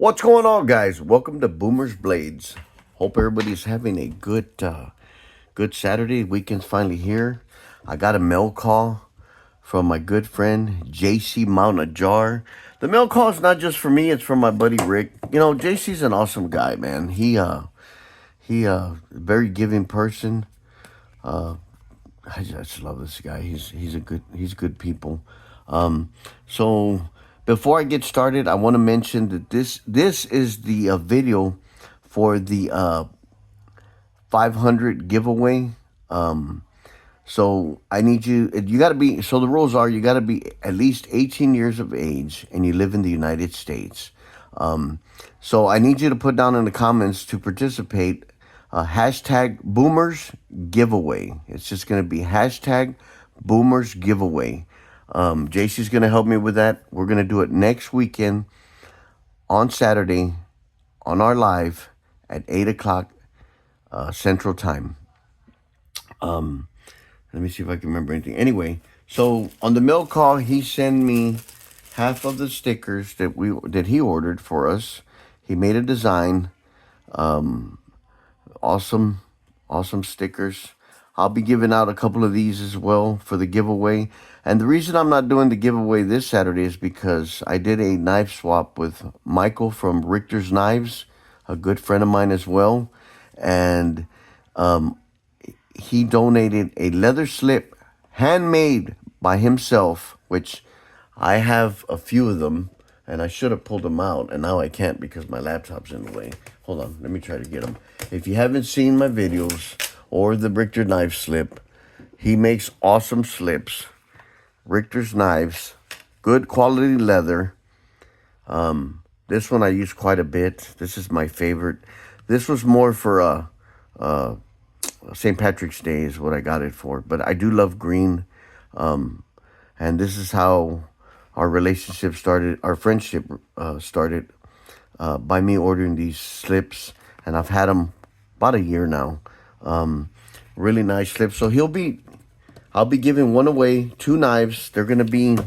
What's going on, guys? Welcome to Boomer's Blades. Hope everybody's having a good Saturday. Weekend's finally here. I got a mail call from my good friend JC Mountain Ajar. The mail call is not just for me; it's from my buddy Rick. You know, JC's an awesome guy, man. He very giving person. I just love this guy. He's good people. So before I get started, I want to mention that this is the video for the 500 giveaway. So I need you. You got to be. So the rules are: you got to be at least 18 years of age, and you live in the United States. So I need you to put down in the comments to participate. Hashtag Boomers Giveaway. It's just going to be hashtag Boomers Giveaway. JC's going to help me with that. We're going to do it next weekend on Saturday on our live at 8 o'clock Central Time. Let me see if I can remember anything. Anyway, so on the mail call, he sent me half of the stickers that he ordered for us. He made a design. Awesome stickers. I'll be giving out a couple of these as well for the giveaway. And the reason I'm not doing the giveaway this Saturday is because I did a knife swap with Michael from Richter's Knives, a good friend of mine as well. And he donated a leather slip handmade by himself, which I have a few of them. And I should have pulled them out, and now I can't because my laptop's in the way. Hold on, let me try to get them. If you haven't seen my videos or the Richter knife slip, he makes awesome slips. Richter's Knives, good quality leather. This one I use quite a bit. This is my favorite. This was more for St. Patrick's Day is what I got it for. But I do love green, and this is how our relationship started, our friendship started by me ordering these slips, and I've had them about a year now. Really nice slips. So I'll be giving one away, 2 knives. They're gonna be,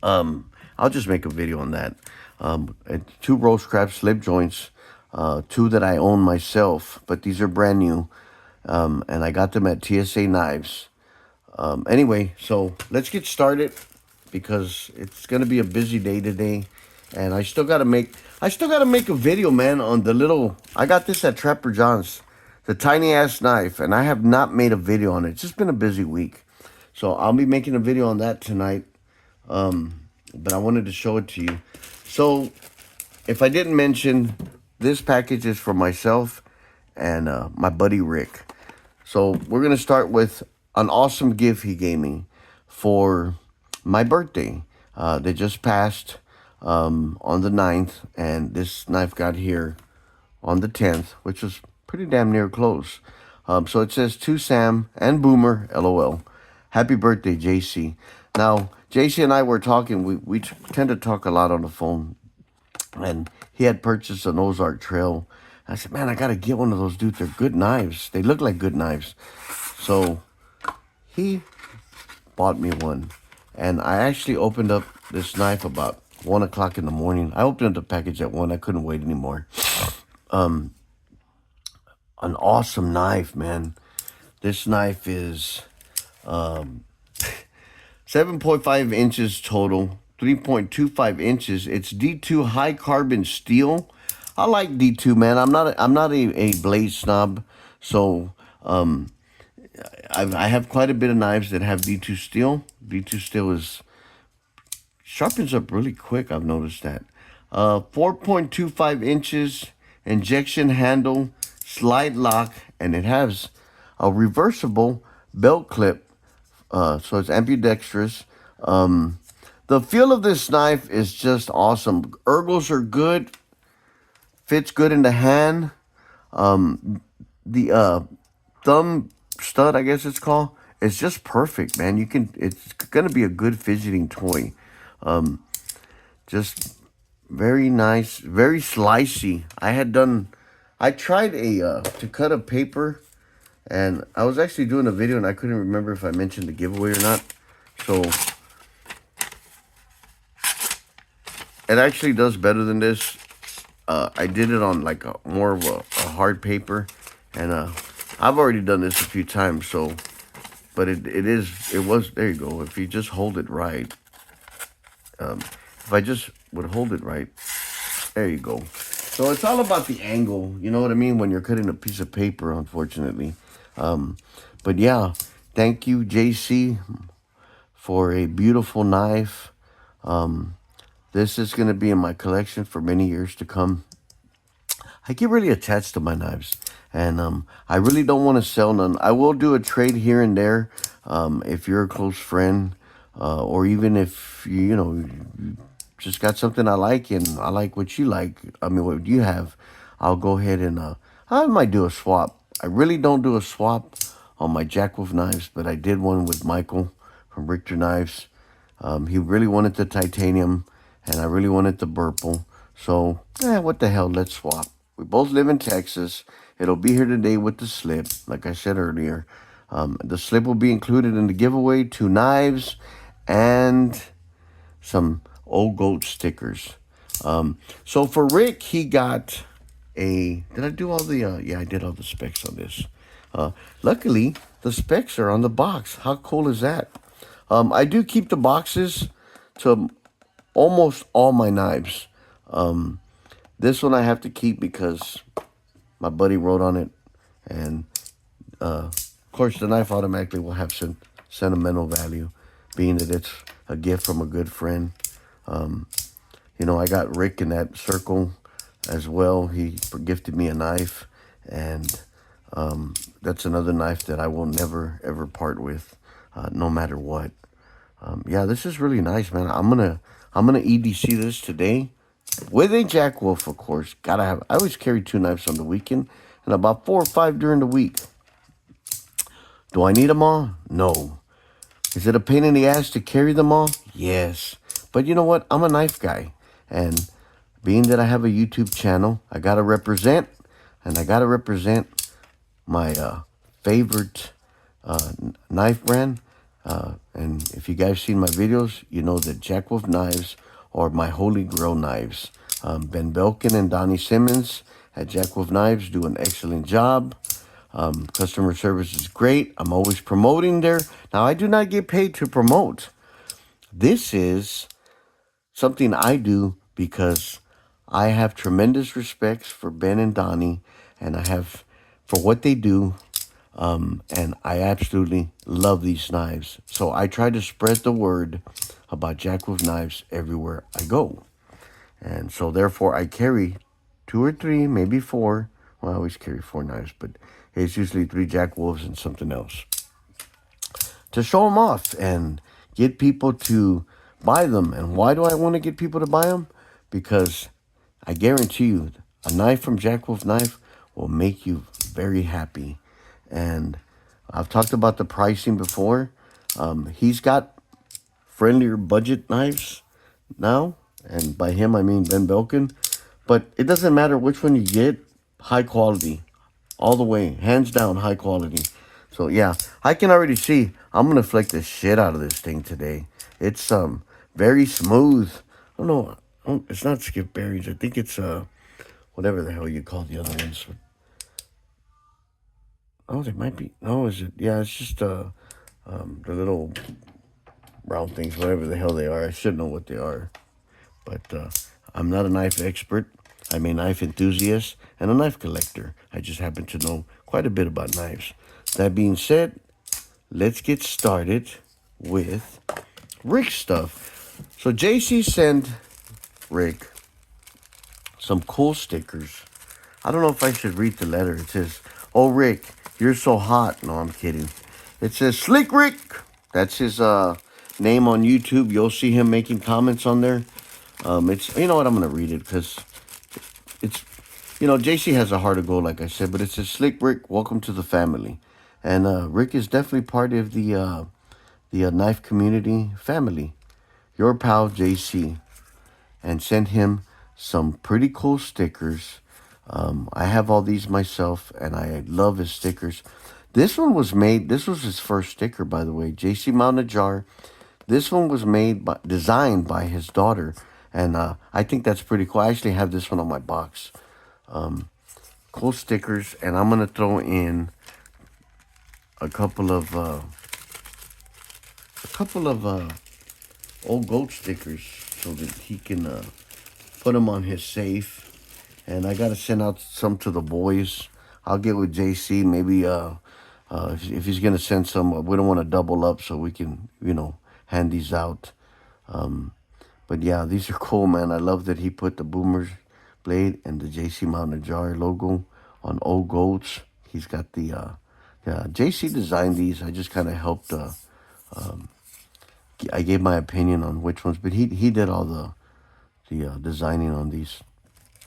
I'll just make a video on that. 2 roast crab slip joints, 2 that I own myself, but these are brand new, and I got them at TSA Knives. Anyway, so let's get started, because it's gonna be a busy day today, and I still gotta make a video, man, on the little. I got this at Trapper John's, the tiny ass knife, and I have not made a video on it. It's just been a busy week, so I'll be making a video on that tonight. But I wanted to show it to you. So, if I didn't mention, this package is for myself and my buddy Rick. So we're gonna start with an awesome gift he gave me for my birthday. They just passed on the 9th, and this knife got here on the 10th, which was pretty damn near close. So it says, to Sam and Boomer, LOL. Happy birthday, JC. Now, JC and I were talking. We tend to talk a lot on the phone, and he had purchased an Ozark Trail. I said, man, I got to get one of those, dude. They're good knives. They look like good knives. So he bought me one. And I actually opened up this knife about 1 o'clock in the morning. I opened up the package at 1. I couldn't wait anymore. An awesome knife, man. This knife is 7.5 inches total, 3.25 inches. It's D2 high carbon steel. I like D2, man. I'm not a blade snob, so I have quite a bit of knives that have D2 steel. D2 steel sharpens up really quick. I've noticed that. 4.25 inches, injection handle, slide lock, and it has a reversible belt clip. So it's ambidextrous. The feel of this knife is just awesome. Ergos are good. Fits good in the hand. The thumb stud, I guess it's called, it's just perfect, man. It's gonna be a good fidgeting toy. Just very nice, very slicey. I tried to cut a paper, and I was actually doing a video, and I couldn't remember if I mentioned the giveaway or not. So it actually does better than this. I did it on like more of a hard paper, and I've already done this a few times. So, but it was there you go. If you just hold it right, if I just would hold it right, there you go. So it's all about the angle, you know what I mean, when you're cutting a piece of paper, unfortunately. Um, but yeah, thank you, JC, for a beautiful knife. Um, this is going to be in my collection for many years to come. I get really attached to my knives, and I really don't want to sell none. I will do a trade here and there, if you're a close friend, or even if you just got something I like and I like what you like. I mean, what you have, I'll go ahead and I might do a swap. I really don't do a swap on my Jackwolf knives, but I did one with Michael from Richter Knives. He really wanted the titanium, and I really wanted the purple. So, what the hell? Let's swap. We both live in Texas. It'll be here today with the slip, like I said earlier. The slip will be included in the giveaway, 2 knives, and some old goat stickers. So for Rick, he got a. Did I do all the? Yeah, I did all the specs on this. Luckily, the specs are on the box. How cool is that? I do keep the boxes to almost all my knives. This one I have to keep because my buddy wrote on it, and of course the knife automatically will have some sentimental value, being that it's a gift from a good friend. I got Rick in that circle as well. He gifted me a knife, and that's another knife that I will never ever part with, no matter what. Yeah, this is really nice, man. I'm gonna EDC this today with a Jackwolf, of course. I always carry 2 knives on the weekend and about 4 or 5 during the week. Do I need them all? No. Is it a pain in the ass to carry them all? Yes. But you know what? I'm a knife guy. And being that I have a YouTube channel, I got to represent. And I got to represent my favorite knife brand. And if you guys seen my videos, you know that Jackwolf knives are my holy grail knives. Ben Belkin and Donnie Simmons at Jackwolf Knives do an excellent job. Customer service is great. I'm always promoting there. Now, I do not get paid to promote. This is something I do because I have tremendous respect for Ben and Donnie, and I have for what they do. And I absolutely love these knives. So I try to spread the word about Jackwolf knives everywhere I go. And so therefore I carry 2 or 3, maybe 4. Well, I always carry 4 knives, but it's usually 3 Jackwolves and something else to show them off and get people to buy them. And why do I want to get people to buy them? Because I guarantee you, a knife from Jackwolf Knife will make you very happy. And I've talked about the pricing before. He's got friendlier budget knives now. And by him, I mean Ben Belkin. But it doesn't matter which one you get. High quality. All the way. Hands down, high quality. So, yeah. I can already see I'm going to flick the shit out of this thing today. It's very smooth. I don't know. It's not skip berries. I think it's whatever the hell you call the other ones. Oh, they might be. No, is it? Yeah, it's just the little brown things, whatever the hell they are. I should know what they are. But I'm not a knife expert. I'm a knife enthusiast and a knife collector. I just happen to know quite a bit about knives. That being said, let's get started with Rick's stuff. So JC sent Rick some cool stickers. I don't know if I should read the letter. It says, "Oh, Rick, you're so hot." No, I'm kidding. It says, "Slick Rick." That's his name on YouTube. You'll see him making comments on there. It's, you know what, I'm going to read it because it's, JC has a heart of gold, like I said, but it says, "Slick Rick, welcome to the family." And Rick is definitely part of the knife community family. Your pal, JC. And sent him some pretty cool stickers. I have all these myself, and I love his stickers. This was his first sticker, by the way, JC Mountain Ajar. This one was designed by his daughter, And I think that's pretty cool. I actually have this one on my box. Cool stickers, and I'm gonna throw in a couple of old goat stickers so that he can put them on his safe. And I gotta send out some to the boys. I'll get with JC. Maybe if he's gonna send some, we don't want to double up, so we can hand these out. But yeah, these are cool, man. I love that he put the Boomer's blade and the JC Mountain Ajar logo on old goats. He's got the JC designed these. I just kind of helped. I gave my opinion on which ones, but he did all the designing on these.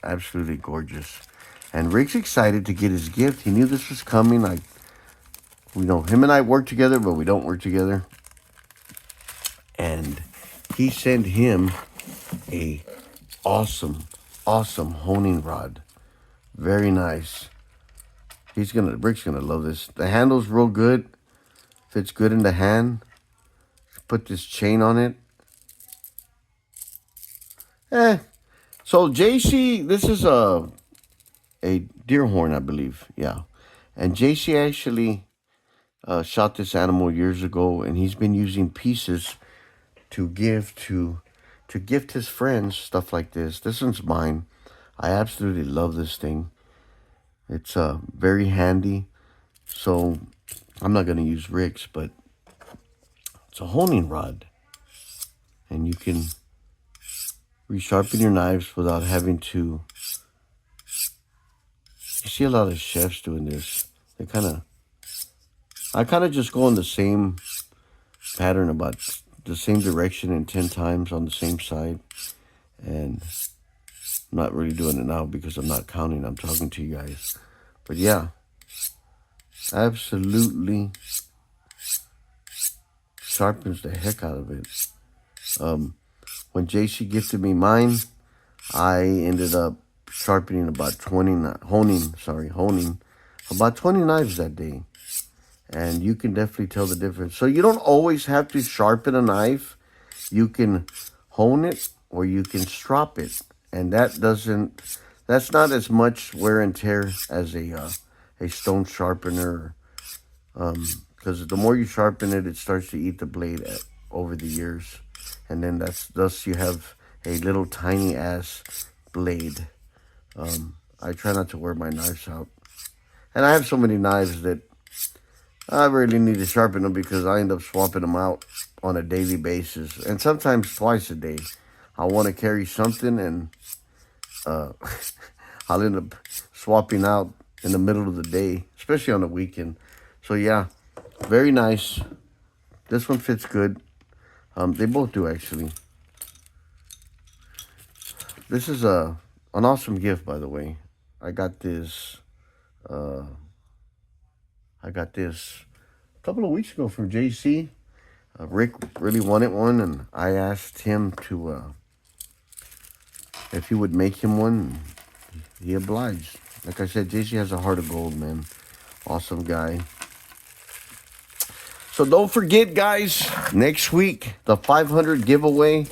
Absolutely gorgeous. And Rick's excited to get his gift. He knew this was coming. Him and I work together, but we don't work together. And he sent him a awesome honing rod. Very nice. Rick's gonna love this. The handle's real good. Fits good in the hand. Put this chain on it. So JC, this is a deer horn, I believe. Yeah. And JC actually shot this animal years ago, and he's been using pieces to gift his friends, stuff like this. This one's mine. I absolutely love this thing. It's very handy. So I'm not going to use Rick's, but it's a honing rod. And you can resharpen your knives without having to. You see a lot of chefs doing this. I kind of just go in the same pattern, about the same direction, and 10 times on the same side. And I'm not really doing it now because I'm not counting. I'm talking to you guys. But yeah, absolutely sharpens the heck out of it. When JC gifted me mine, I ended up sharpening about 20, honing about 20 knives that day. And you can definitely tell the difference. So you don't always have to sharpen a knife. You can hone it or you can strop it. And that's not as much wear and tear as a stone sharpener. Because the more you sharpen it, it starts to eat the blade over the years. And then thus you have a little tiny ass blade. I try not to wear my knives out. And I have so many knives that I really need to sharpen them because I end up swapping them out on a daily basis. And sometimes twice a day. I want to carry something and I'll end up swapping out in the middle of the day, especially on the weekend. So yeah, very nice. This one fits good. They both do, actually. This is an awesome gift, by the way. I got this a couple of weeks ago from JC. Rick really wanted one, and I asked him to if he would make him one. He obliged. Like I said, JC has a heart of gold, man. Awesome guy. So don't forget, guys, next week, the 500 giveaway.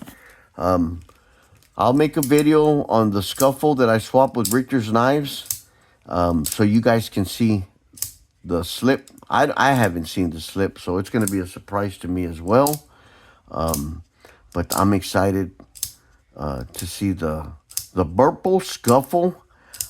I'll make a video on the scuffle that I swapped with Richter's knives, so you guys can see the slip. I haven't seen the slip, so it's going to be a surprise to me as well. But I'm excited to see the Burple Scuffle.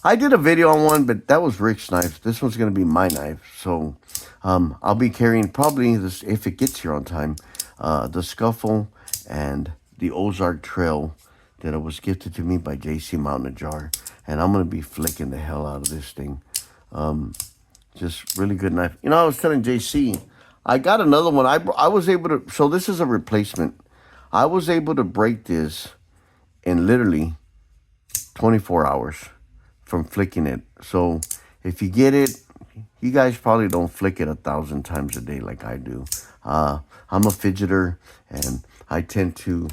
I did a video on one, but that was Rick's knife. This one's going to be my knife. So I'll be carrying probably this, if it gets here on time, the Scuffle and the Ozark Trail that was gifted to me by JC Mountain Ajar. And I'm going to be flicking the hell out of this thing. Just really good knife. You know, I was telling JC, I got another one. I was able to, so this is a replacement. I was able to break this in literally 24 hours from flicking it. So if you get it, you guys probably don't flick it 1,000 times a day like I do. I'm a fidgeter, and I tend to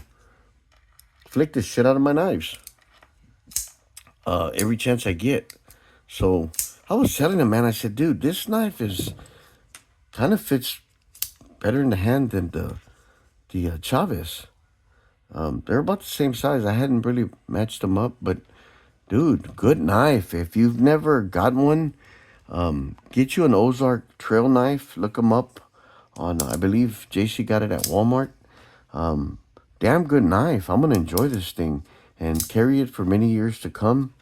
flick the shit out of my knives every chance I get. So I was telling him, man, I said, dude, this knife is kind of fits better in the hand than the Chavez. They're about the same size. I hadn't really matched them up, but dude, good knife. If you've never got one, get you an Ozark trail knife. Look them up on, I believe JC got it at Walmart. Damn good knife. I'm going to enjoy this thing and carry it for many years to come.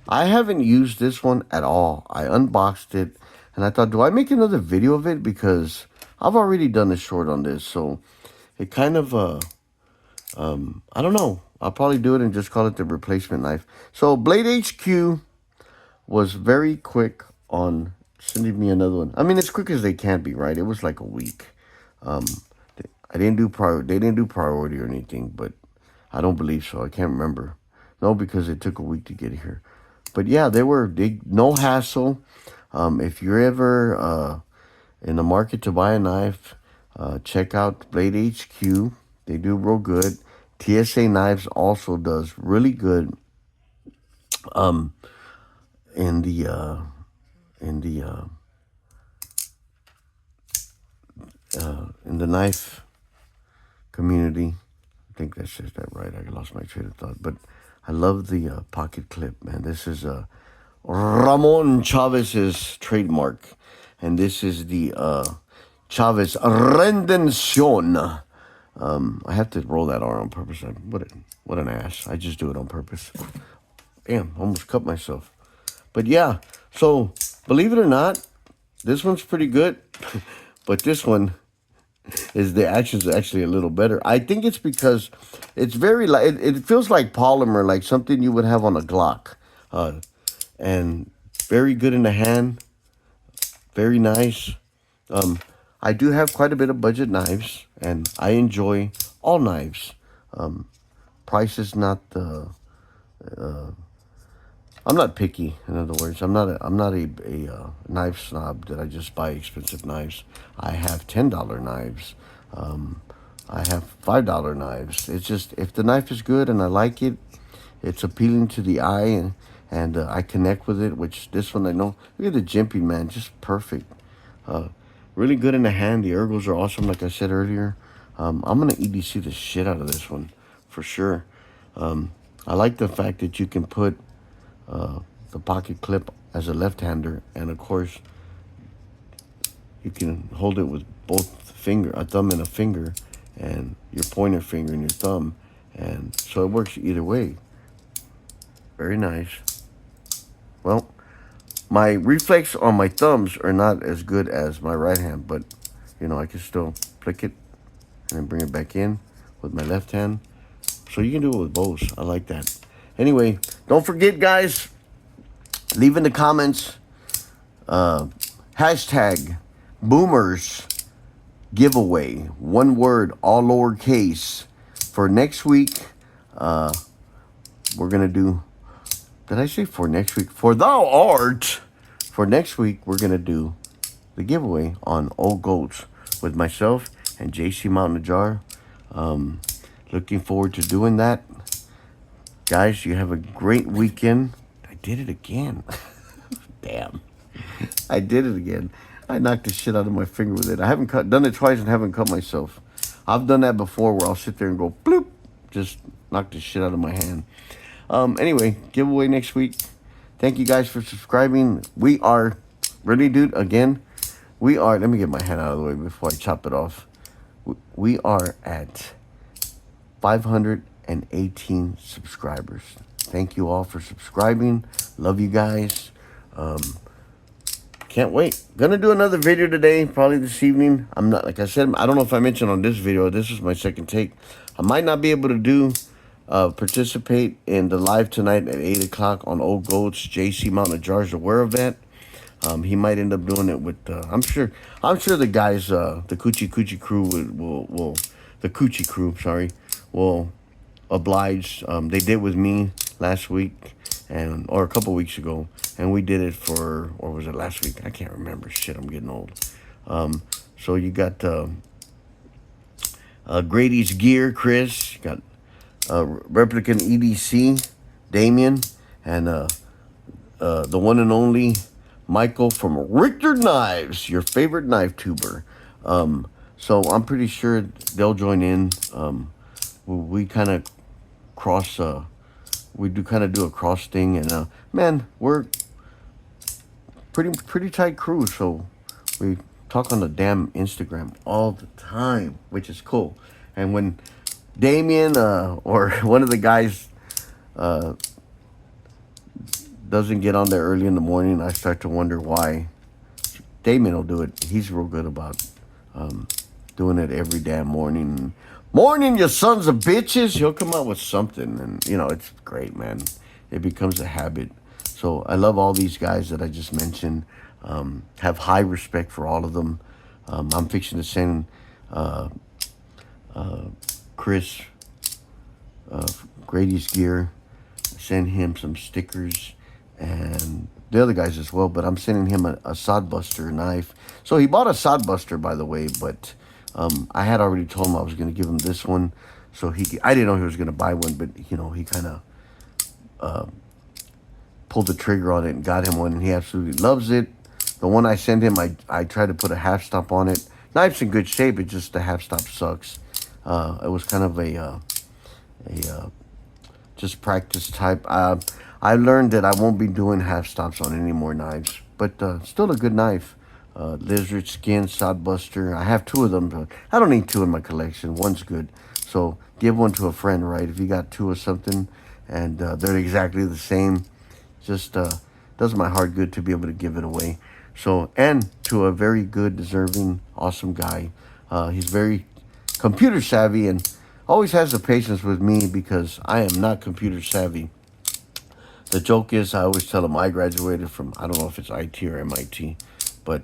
I haven't used this one at all. I unboxed it and I thought, do I make another video of it? Because I've already done a short on this. So it kind of, I don't know. I'll probably do it and just call it the replacement knife. So Blade HQ was very quick on sending me another one. I mean, as quick as they can be, right? It was like a week. They didn't do priority or anything, but I don't believe so. I can't remember. No, because it took a week to get here. But yeah, no hassle. If you're ever in the market to buy a knife, check out Blade HQ. They do real good. TSA Knives also does really good in the knife community. I think that says that right. I lost my train of thought, but I love the pocket clip, man. This is Ramon Chavez's trademark, and this is the Chavez Rendición. I have to roll that R on purpose. What an ass. I just do it on purpose. Damn, almost cut myself. But yeah, so believe it or not, this one's pretty good. But this one the action's actually a little better. I think it's because it's very light. It feels like polymer, like something you would have on a Glock. And very good in the hand. Very nice. I do have quite a bit of budget knives, and I enjoy all knives. Price is not the. I'm not picky. In other words, I'm not a knife snob that I just buy expensive knives. I have $10 knives. I have $5 knives. It's just if the knife is good and I like it, it's appealing to the eye, and I connect with it. Which this one I know. Look at the jimping, man, just perfect. Really good in the hand. The ergos are awesome, like I said earlier. I'm gonna EDC the shit out of this one for sure. I like the fact that you can put the pocket clip as a left-hander, and of course you can hold it with both a thumb and a finger, and your pointer finger and your thumb, and so it works either way. Very nice. Well, my reflex on my thumbs are not as good as my right hand, but I can still flick it and then bring it back in with my left hand. So you can do it with both. I like that. Anyway, don't forget, guys, leave in the comments hashtag boomers giveaway. One word, all lowercase. For next week, we're going to do, did I say for next week? For thou art. For next week, we're going to do the giveaway on Old Goats with myself and JC Mountain Ajar. Looking forward to doing that. Guys, you have a great weekend. I did it again. Damn. I did it again. I knocked the shit out of my finger with it. I haven't done it twice and haven't cut myself. I've done that before where I'll sit there and go bloop. Just knock the shit out of my hand. Anyway, giveaway next week. Thank you guys for subscribing. We are, really, dude, again, we are, let me get my hand out of the way before I chop it off. We are at 518 subscribers. Thank you all for subscribing. Love you guys. Can't wait. Gonna do another video today, probably this evening. I'm not, like I said, I don't know if I mentioned on this video, this is my second take. I might not be able to participate in the live tonight at 8 o'clock on Old Goats. JC Mountain Ajar is aware of that. He might end up doing it with, I'm sure the guys, the Coochie crew will the Coochie crew, sorry, will oblige. They did with me last week or a couple weeks ago, and we did it or was it last week? I can't remember. Shit, I'm getting old. So you got Grady's Gear, Chris. You got Replicant EDC, Damien, and the one and only Michael from Richter Knives, your favorite knife tuber. So I'm pretty sure they'll join in we kind of cross. We do kind of do a cross thing, and man, we're pretty tight crew. So we talk on the damn Instagram all the time, which is cool. And when Damien or one of the guys doesn't get on there early in the morning, I start to wonder why. Damien will do it. He's real good about doing it every damn morning. Morning, you sons of bitches. He'll come out with something, and it's great, man. It becomes a habit. So I love all these guys that I just mentioned. Have high respect for all of them. I'm fixing to send Chris Grady's gear. Send him some stickers and the other guys as well. But I'm sending him a sodbuster knife. So he bought a sodbuster, by the way, but I had already told him I was going to give him this one. So I didn't know he was going to buy one, but he kind of pulled the trigger on it and got him one, and he absolutely loves it. The one I send him, I try to put a half stop on it. Knife's in good shape. It's just the half stop sucks. It was kind of a just practice type. I learned that I won't be doing half stops on any more knives, but still a good knife. Lizard skin sodbuster. I have two of them, but I don't need two in my collection. One's good. So give one to a friend, right? If you got two or something and they're exactly the same, just does my heart good to be able to give it away. So, and to a very good, deserving, awesome guy. He's very computer savvy and always has the patience with me because I am not computer savvy. The joke is, I always tell him I graduated from, I don't know if it's IT or MIT, but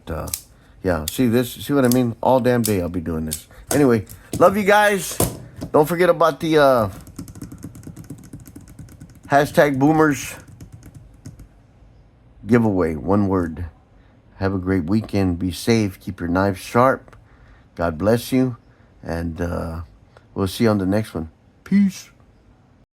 yeah, see what I mean? All damn day I'll be doing this. Anyway, love you guys. Don't forget about the hashtag boomers giveaway. One word. Have a great weekend. Be safe. Keep your knives sharp. God bless you. And we'll see you on the next one. Peace.